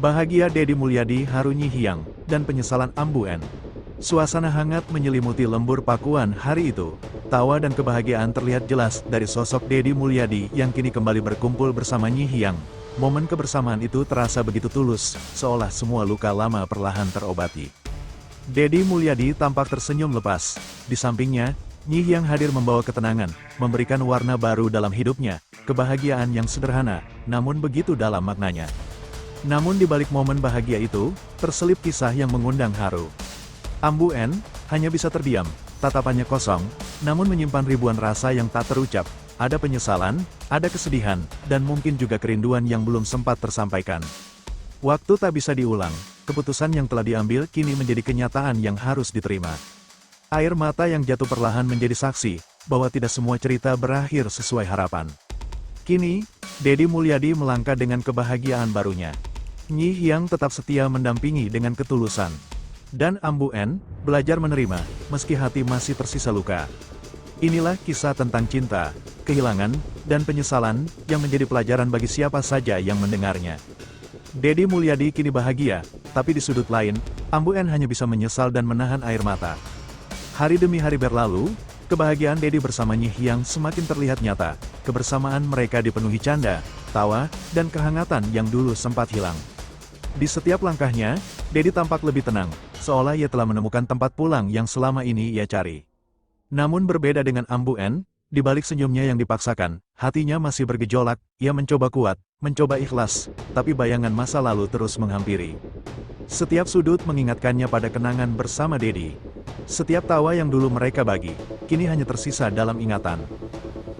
Bahagia Deddy Mulyadi haru Nyi Hyang, dan penyesalan Ambu N. Suasana hangat menyelimuti lembur pakuan hari itu. Tawa dan kebahagiaan terlihat jelas dari sosok Deddy Mulyadi yang kini kembali berkumpul bersama Nyi Hyang. Momen kebersamaan itu terasa begitu tulus, seolah semua luka lama perlahan terobati. Deddy Mulyadi tampak tersenyum lepas. Di sampingnya, Nyi Hyang hadir membawa ketenangan, memberikan warna baru dalam hidupnya, kebahagiaan yang sederhana, namun begitu dalam maknanya. Namun di balik momen bahagia itu, terselip kisah yang mengundang haru. Ambu N hanya bisa terdiam, tatapannya kosong, namun menyimpan ribuan rasa yang tak terucap. Ada penyesalan, ada kesedihan, dan mungkin juga kerinduan yang belum sempat tersampaikan. Waktu tak bisa diulang, keputusan yang telah diambil kini menjadi kenyataan yang harus diterima. Air mata yang jatuh perlahan menjadi saksi, bahwa tidak semua cerita berakhir sesuai harapan. Kini, Deddy Mulyadi melangkah dengan kebahagiaan barunya. Nyi Hyang tetap setia mendampingi dengan ketulusan. Dan Ambu N belajar menerima, meski hati masih tersisa luka. Inilah kisah tentang cinta, kehilangan, dan penyesalan, yang menjadi pelajaran bagi siapa saja yang mendengarnya. Deddy Mulyadi kini bahagia, tapi di sudut lain, Ambu N hanya bisa menyesal dan menahan air mata. Hari demi hari berlalu, kebahagiaan Deddy bersama Nyi Hyang semakin terlihat nyata. Kebersamaan mereka dipenuhi canda, tawa, dan kehangatan yang dulu sempat hilang. Di setiap langkahnya, Deddy tampak lebih tenang, seolah ia telah menemukan tempat pulang yang selama ini ia cari. Namun berbeda dengan Ambu N, di balik senyumnya yang dipaksakan, hatinya masih bergejolak. Ia mencoba kuat, mencoba ikhlas, tapi bayangan masa lalu terus menghampiri. Setiap sudut mengingatkannya pada kenangan bersama Deddy. Setiap tawa yang dulu mereka bagi, kini hanya tersisa dalam ingatan.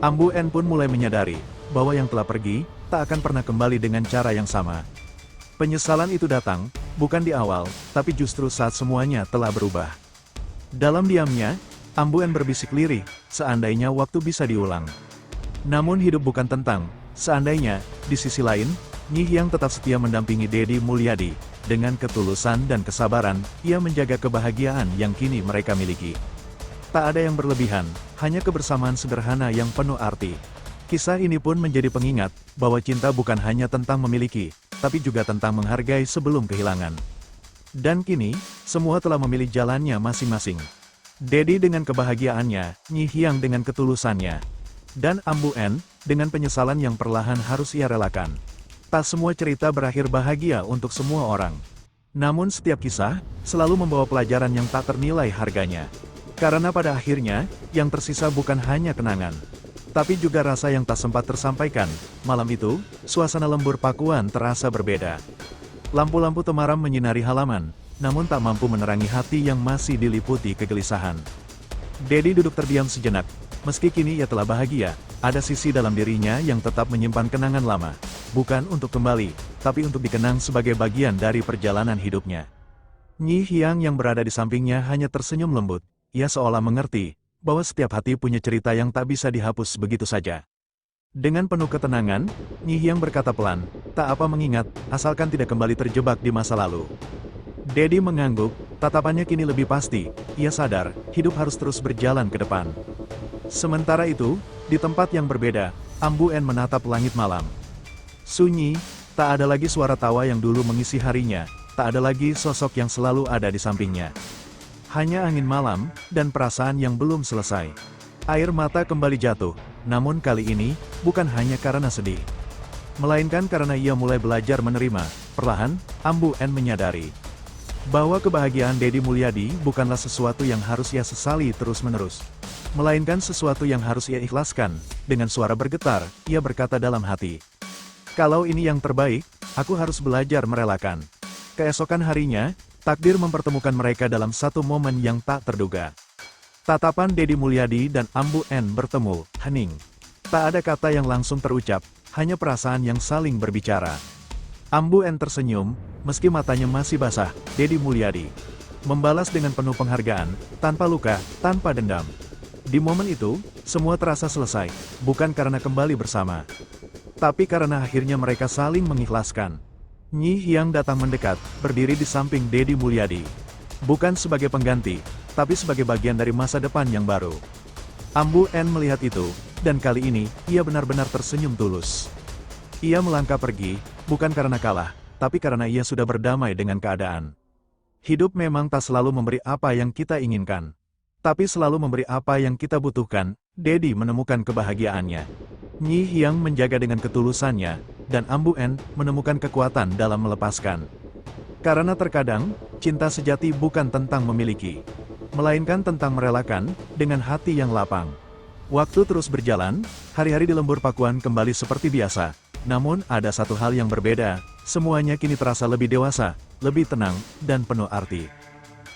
Ambu N pun mulai menyadari, bahwa yang telah pergi, tak akan pernah kembali dengan cara yang sama. Penyesalan itu datang, bukan di awal, tapi justru saat semuanya telah berubah. Dalam diamnya, Ambu N berbisik lirih, seandainya waktu bisa diulang. Namun hidup bukan tentang seandainya. Di sisi lain, Nyi Hyang tetap setia mendampingi Deddy Mulyadi. Dengan ketulusan dan kesabaran, ia menjaga kebahagiaan yang kini mereka miliki. Tak ada yang berlebihan, hanya kebersamaan sederhana yang penuh arti. Kisah ini pun menjadi pengingat, bahwa cinta bukan hanya tentang memiliki, tapi juga tentang menghargai sebelum kehilangan. Dan kini, semua telah memilih jalannya masing-masing. Deddy dengan kebahagiaannya, Nyi Hyang dengan ketulusannya, dan Ambu N dengan penyesalan yang perlahan harus ia relakan. Tak semua cerita berakhir bahagia untuk semua orang. Namun setiap kisah, selalu membawa pelajaran yang tak ternilai harganya. Karena pada akhirnya, yang tersisa bukan hanya kenangan, tapi juga rasa yang tak sempat tersampaikan. Malam itu, suasana lembur pakuan terasa berbeda. Lampu-lampu temaram menyinari halaman, namun tak mampu menerangi hati yang masih diliputi kegelisahan. Deddy duduk terdiam sejenak. Meski kini ia telah bahagia, ada sisi dalam dirinya yang tetap menyimpan kenangan lama. Bukan untuk kembali, tapi untuk dikenang sebagai bagian dari perjalanan hidupnya. Nyi Hyang yang berada di sampingnya hanya tersenyum lembut. Ia seolah mengerti, bahwa setiap hati punya cerita yang tak bisa dihapus begitu saja. Dengan penuh ketenangan, Nyi Hyang berkata pelan, tak apa mengingat, asalkan tidak kembali terjebak di masa lalu. Deddy mengangguk, tatapannya kini lebih pasti. Ia sadar, hidup harus terus berjalan ke depan. Sementara itu, di tempat yang berbeda, Ambu N menatap langit malam. Sunyi, tak ada lagi suara tawa yang dulu mengisi harinya, tak ada lagi sosok yang selalu ada di sampingnya. Hanya angin malam, dan perasaan yang belum selesai. Air mata kembali jatuh, namun kali ini, bukan hanya karena sedih. Melainkan karena ia mulai belajar menerima. Perlahan, Ambu N menyadari bahwa kebahagiaan Deddy Mulyadi bukanlah sesuatu yang harus ia sesali terus-menerus, melainkan sesuatu yang harus ia ikhlaskan. Dengan suara bergetar, ia berkata dalam hati, kalau ini yang terbaik, aku harus belajar merelakan. Keesokan harinya, takdir mempertemukan mereka dalam satu momen yang tak terduga. Tatapan Deddy Mulyadi dan Ambu N bertemu, hening. Tak ada kata yang langsung terucap, hanya perasaan yang saling berbicara. Ambu N tersenyum, meski matanya masih basah. Deddy Mulyadi membalas dengan penuh penghargaan, tanpa luka, tanpa dendam. Di momen itu, semua terasa selesai, bukan karena kembali bersama, tapi karena akhirnya mereka saling mengikhlaskan. Nyi Hyang datang mendekat, berdiri di samping Deddy Mulyadi. Bukan sebagai pengganti, tapi sebagai bagian dari masa depan yang baru. Ambu N melihat itu, dan kali ini, ia benar-benar tersenyum tulus. Ia melangkah pergi, bukan karena kalah, tapi karena ia sudah berdamai dengan keadaan. Hidup memang tak selalu memberi apa yang kita inginkan, tapi selalu memberi apa yang kita butuhkan. Dedi menemukan kebahagiaannya. Nyi Hyang menjaga dengan ketulusannya, dan Ambu En menemukan kekuatan dalam melepaskan. Karena terkadang, cinta sejati bukan tentang memiliki, melainkan tentang merelakan, dengan hati yang lapang. Waktu terus berjalan, hari-hari di lembur Pakuan kembali seperti biasa. Namun ada satu hal yang berbeda, semuanya kini terasa lebih dewasa, lebih tenang, dan penuh arti.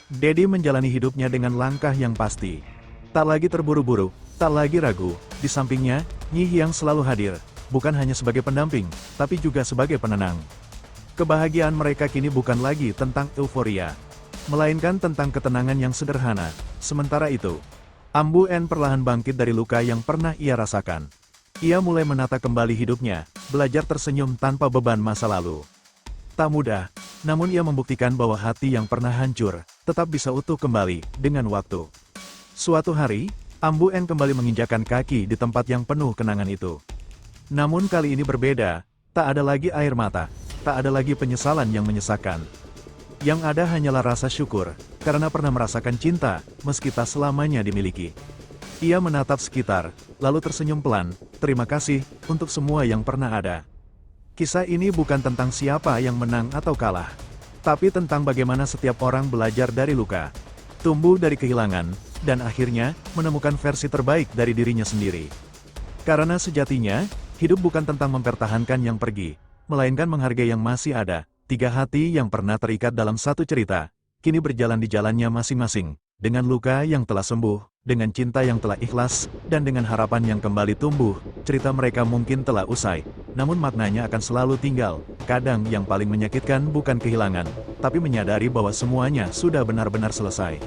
Dedi menjalani hidupnya dengan langkah yang pasti. Tak lagi terburu-buru, tak lagi ragu. Di sampingnya, Nyi Hyang selalu hadir, bukan hanya sebagai pendamping, tapi juga sebagai penenang. Kebahagiaan mereka kini bukan lagi tentang euforia, melainkan tentang ketenangan yang sederhana. Sementara itu, Ambu En perlahan bangkit dari luka yang pernah ia rasakan. Ia mulai menata kembali hidupnya, belajar tersenyum tanpa beban masa lalu. Tak mudah, namun ia membuktikan bahwa hati yang pernah hancur, tetap bisa utuh kembali, dengan waktu. Suatu hari, Ambu En kembali menginjakan kaki di tempat yang penuh kenangan itu. Namun kali ini berbeda, tak ada lagi air mata, tak ada lagi penyesalan yang menyesakkan. Yang ada hanyalah rasa syukur, karena pernah merasakan cinta, meski tak selamanya dimiliki. Ia menatap sekitar, lalu tersenyum pelan, terima kasih, untuk semua yang pernah ada. Kisah ini bukan tentang siapa yang menang atau kalah, tapi tentang bagaimana setiap orang belajar dari luka, tumbuh dari kehilangan, dan akhirnya, menemukan versi terbaik dari dirinya sendiri. Karena sejatinya, hidup bukan tentang mempertahankan yang pergi, melainkan menghargai yang masih ada. Tiga hati yang pernah terikat dalam satu cerita, kini berjalan di jalannya masing-masing, dengan luka yang telah sembuh, dengan cinta yang telah ikhlas, dan dengan harapan yang kembali tumbuh. Cerita mereka mungkin telah usai, namun maknanya akan selalu tinggal. Kadang yang paling menyakitkan bukan kehilangan, tapi menyadari bahwa semuanya sudah benar-benar selesai.